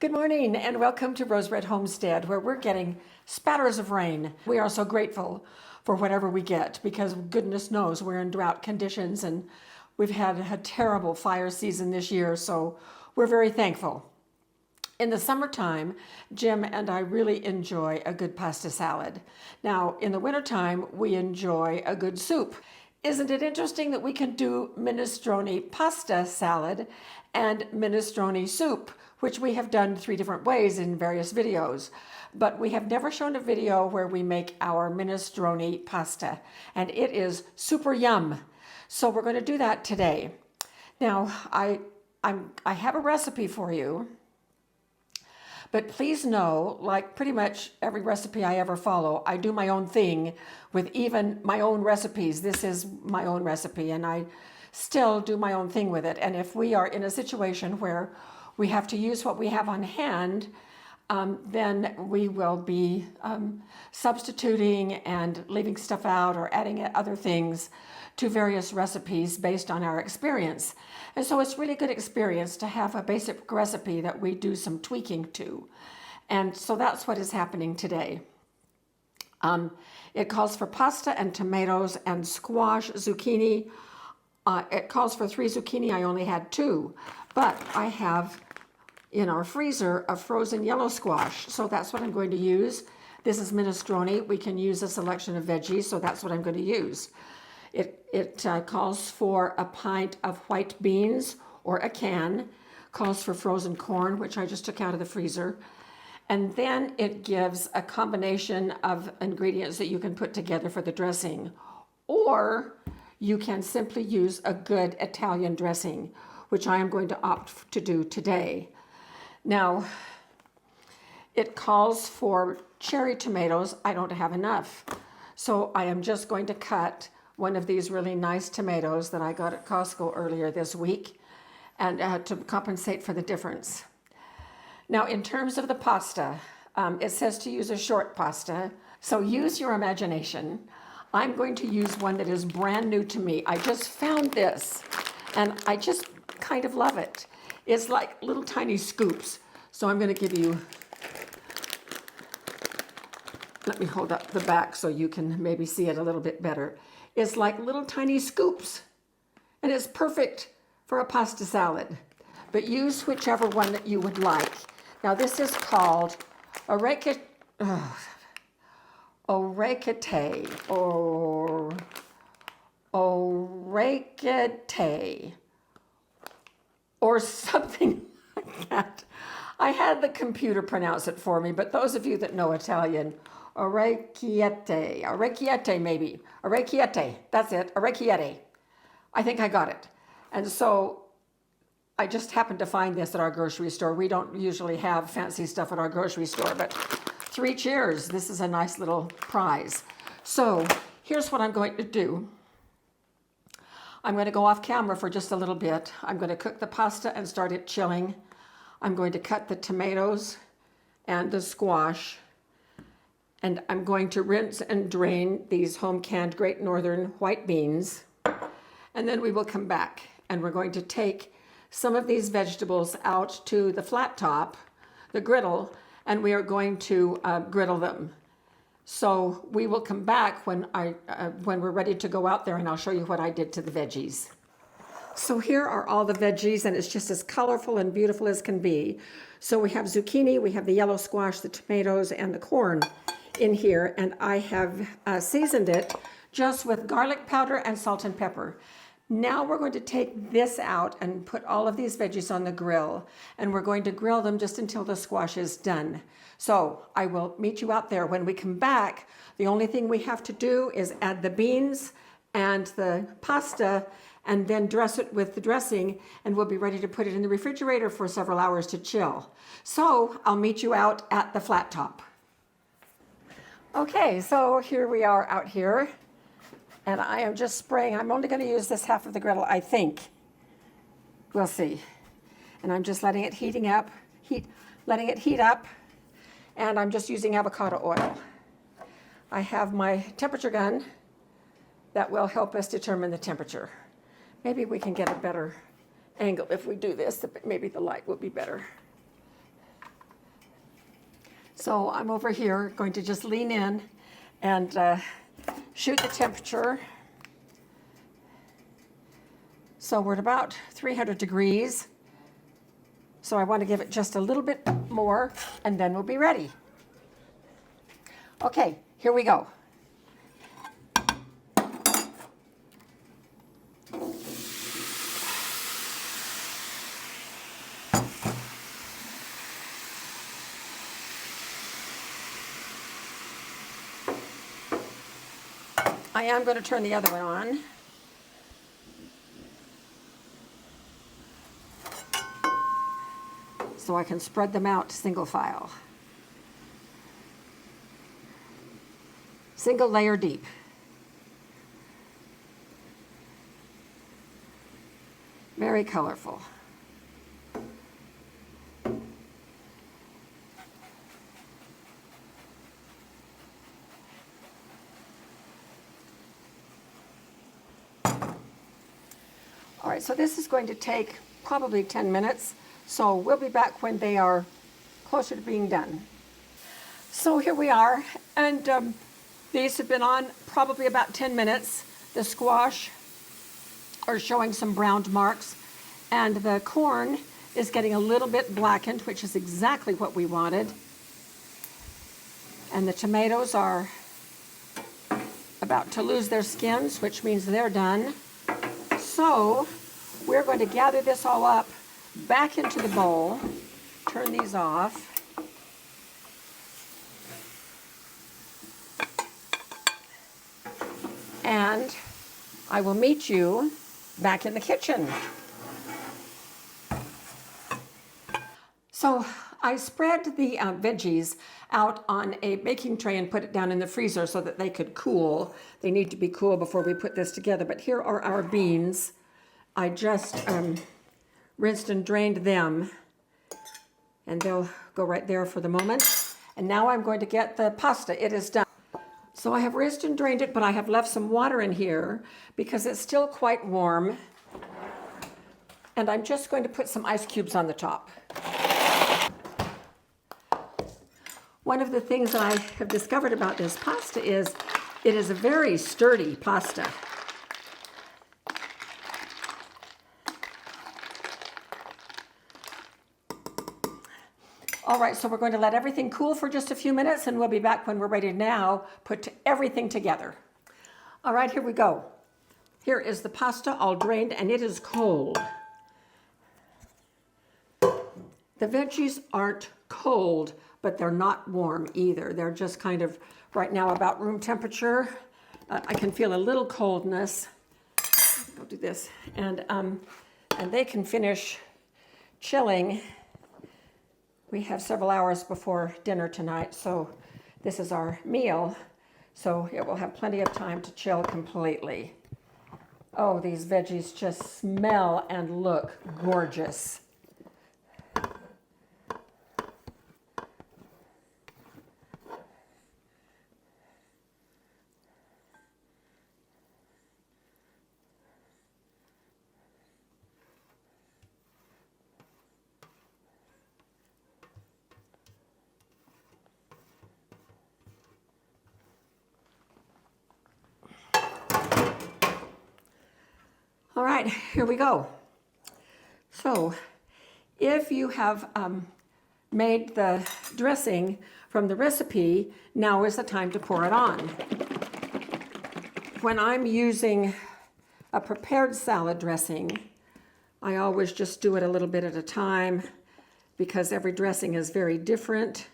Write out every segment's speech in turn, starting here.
Good morning and welcome to Rose Red Homestead, where we're getting spatters of rain. We are so grateful for whatever we get because goodness knows we're in drought conditions and we've had a terrible fire season this year, so we're very thankful. In the summertime, Jim and I really enjoy a good pasta salad. Now, in the wintertime, we enjoy a good soup. Isn't it interesting that we can do minestrone pasta salad and minestrone soup, which we have done 3 different ways in various videos. But we have never shown a video where we make our minestrone pasta, and it is super yum. So we're going to do that today. Now, I have a recipe for you. But please know, like pretty much every recipe I ever follow, I do my own thing with even my own recipes. This is my own recipe, and I still do my own thing with it. And if we are in a situation where we have to use what we have on hand, then we will be substituting and leaving stuff out or adding other things to various recipes based on our experience. And so it's really good experience to have a basic recipe that we do some tweaking to. And so that's what is happening today. It calls for pasta and tomatoes and squash, zucchini. It calls for 3 zucchini. I only had 2, but I have in our freezer a frozen yellow squash. So that's what I'm going to use. This is minestrone. We can use a selection of veggies, so that's what I'm going to use. It calls for a pint of white beans or a can, calls for frozen corn, which I just took out of the freezer. And then it gives a combination of ingredients that you can put together for the dressing. Or you can simply use a good Italian dressing, which I am going to opt to do today. Now, it calls for cherry tomatoes. I don't have enough. So I am just going to cut one of these really nice tomatoes that I got at Costco earlier this week, and to compensate for the difference. Now, in terms of the pasta, it says to use a short pasta, so use your imagination. I'm going to use one that is brand new to me. I just found this, and I just kind of love it. It's like little tiny scoops. So I'm going to give you, let me hold up the back so you can maybe see it a little bit better. It's like little tiny scoops, and it's perfect for a pasta salad. But use whichever one that you would like. Now this is called orecchiette, or something like that. I had the computer pronounce it for me, but those of you that know Italian, orecchiette maybe. Orecchiette, that's it, orecchiette. I think I got it. And so I just happened to find this at our grocery store. We don't usually have fancy stuff at our grocery store, but 3 cheers. This is a nice little prize. So here's what I'm going to do. I'm going to go off camera for just a little bit. I'm going to cook the pasta and start it chilling. I'm going to cut the tomatoes and the squash. And I'm going to rinse and drain these home-canned Great Northern white beans. And then we will come back and we're going to take some of these vegetables out to the flat top, the griddle, and we are going to griddle them. So we will come back when we're ready to go out there, and I'll show you what I did to the veggies. So here are all the veggies, and it's just as colorful and beautiful as can be. So we have zucchini, we have the yellow squash, the tomatoes, and the corn in here, and I have seasoned it just with garlic powder and salt and pepper. Now we're going to take this out and put all of these veggies on the grill, and we're going to grill them just until the squash is done. So I will meet you out there. When we come back, the only thing we have to do is add the beans and the pasta and then dress it with the dressing, and we'll be ready to put it in the refrigerator for several hours to chill. So I'll meet you out at the flat top. Okay, so here we are out here. And I am just spraying. I'm only going to use this half of the griddle, I think. We'll see. And I'm just letting it heat up. And I'm just using avocado oil. I have my temperature gun that will help us determine the temperature. Maybe we can get a better angle if we do this. Maybe the light will be better. So I'm over here going to just lean in and shoot the temperature. So we're at about 300 degrees. So I want to give it just a little bit more, and then we'll be ready. Okay, here we go. I am going to turn the other one on. So I can spread them out single file. Single layer deep. Very colorful. All right, so this is going to take probably 10 minutes. So we'll be back when they are closer to being done. So here we are, and these have been on probably about 10 minutes. The squash are showing some browned marks, and the corn is getting a little bit blackened, which is exactly what we wanted. And the tomatoes are about to lose their skins, which means they're done. So we're going to gather this all up back into the bowl, turn these off. And I will meet you back in the kitchen. So I spread the veggies out on a baking tray and put it down in the freezer so that they could cool. They need to be cool before we put this together. But here are our beans. I just rinsed and drained them, and they'll go right there for the moment. And now I'm going to get the pasta. It is done. So I have rinsed and drained it, but I have left some water in here because it's still quite warm. And I'm just going to put some ice cubes on the top. One of the things that I have discovered about this pasta is it is a very sturdy pasta. All right, so we're going to let everything cool for just a few minutes, and we'll be back when we're ready to now put everything together. All right, here we go. Here is the pasta all drained, and it is cold. The veggies aren't cold, but they're not warm either. They're just kind of right now about room temperature. I can feel a little coldness. I'll do this, and they can finish chilling. We have several hours before dinner tonight, so this is our meal, so it will have plenty of time to chill completely. Oh, these veggies just smell and look gorgeous. All right, here we go. So if you have made the dressing from the recipe, now is the time to pour it on. When I'm using a prepared salad dressing, I always just do it a little bit at a time because every dressing is very different.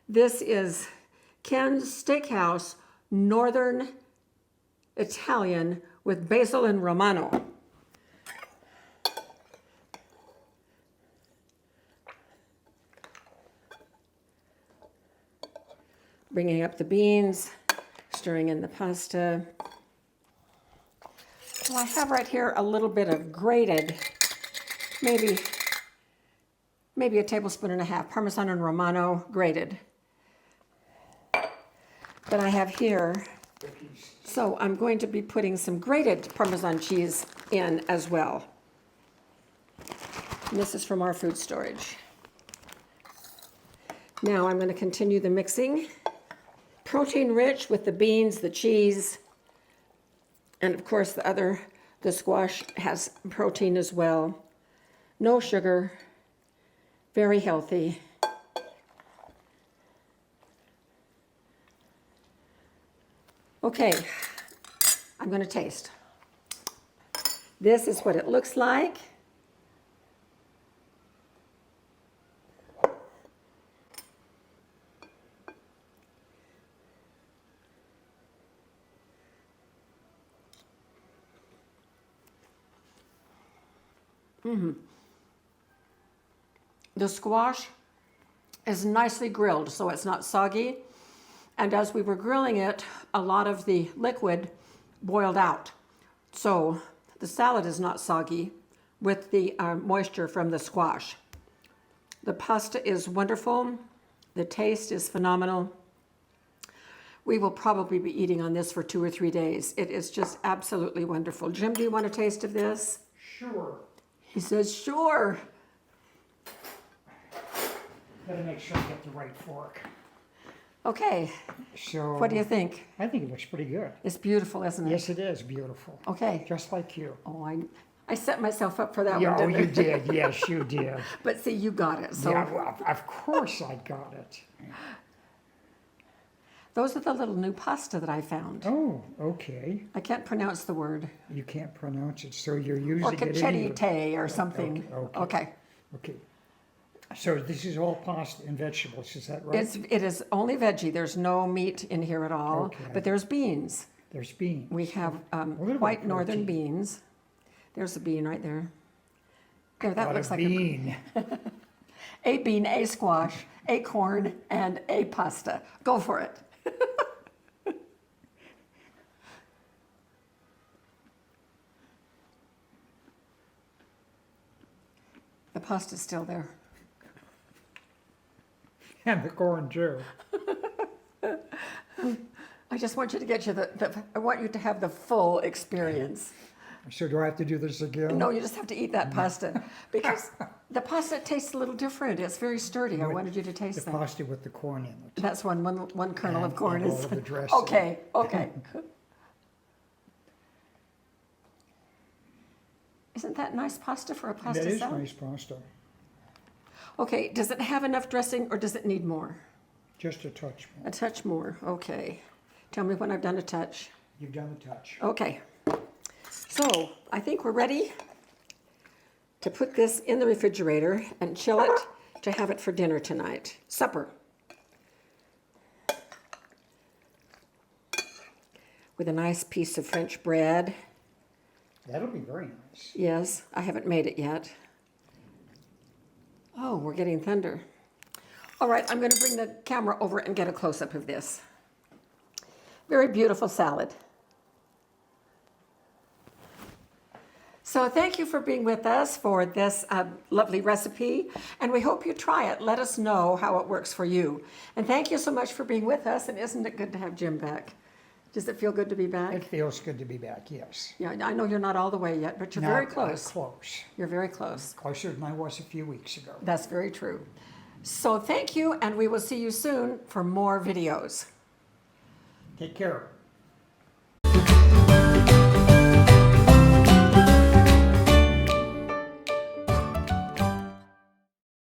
This is Ken's Steakhouse Northern Italian with basil and Romano. Bringing up the beans, stirring in the pasta. So I have right here a little bit of grated, maybe a tablespoon and a half, Parmesan and Romano grated that I have here. So I'm going to be putting some grated Parmesan cheese in as well. And this is from our food storage. Now I'm going to continue the mixing. Protein rich with the beans, the cheese, and of course the squash has protein as well. No sugar, very healthy. Okay, I'm going to taste. This is what it looks like. The squash is nicely grilled, so it's not soggy. And as we were grilling it, a lot of the liquid boiled out. So the salad is not soggy with the moisture from the squash. The pasta is wonderful. The taste is phenomenal. We will probably be eating on this for 2 or 3 days. It is just absolutely wonderful. Jim, do you want a taste of this? Sure. He says, sure. Gotta make sure I get the right fork. Okay, So, what do you think? I think it looks pretty good. It's beautiful, isn't it? Yes, it is beautiful. Okay. Just like you. Oh, I set myself up for that Yeah, one, oh, didn't you I? did. Yes, you did. But see, you got it. So Yeah, well, of course I got it. those are the little new pasta that I found. Oh, okay. I can't pronounce the word. You can't pronounce it, so you're Or using it in your... cacciate or something. Okay. Okay. So this is all pasta and vegetables, is that right? It is only veggie. There's no meat in here at all. Okay. But there's beans. There's beans. We have little bit white of northern protein. beans. There's a bean right there. There, that What looks a like bean. a bean, a squash, a corn, and a pasta. Go for it. The pasta's still there. And the corn, too. I just want you to get you I want you to have the full experience. So do I have to do this again? No, you just have to eat that pasta because the pasta tastes a little different. It's very sturdy. I wanted you to taste The that. pasta with the corn in it. That's one kernel of And corn all is of the dressing. okay. Okay. Isn't that nice pasta for a pasta That is salad? nice pasta. Okay. Does it have enough dressing or does it need more? Just a touch more. A touch more. Okay. Tell me when I've done a touch. You've done a touch. Okay. So I think we're ready to put this in the refrigerator and chill it to have it for dinner tonight. Supper. With a nice piece of French bread. That'll be very nice. Yes, I haven't made it yet. Oh, we're getting thunder. All right, I'm going to bring the camera over and get a close-up of this. Very beautiful salad. So thank you for being with us for this lovely recipe, and we hope you try it. Let us know how it works for you. And thank you so much for being with us, and isn't it good to have Jim back? Does it feel good to be back? It feels good to be back, yes. Yeah, I know you're not all the way yet, but you're Not very close. Close. You're very close. Closer than I was a few weeks ago. That's very true. So thank you, and we will see you soon for more videos. Take care.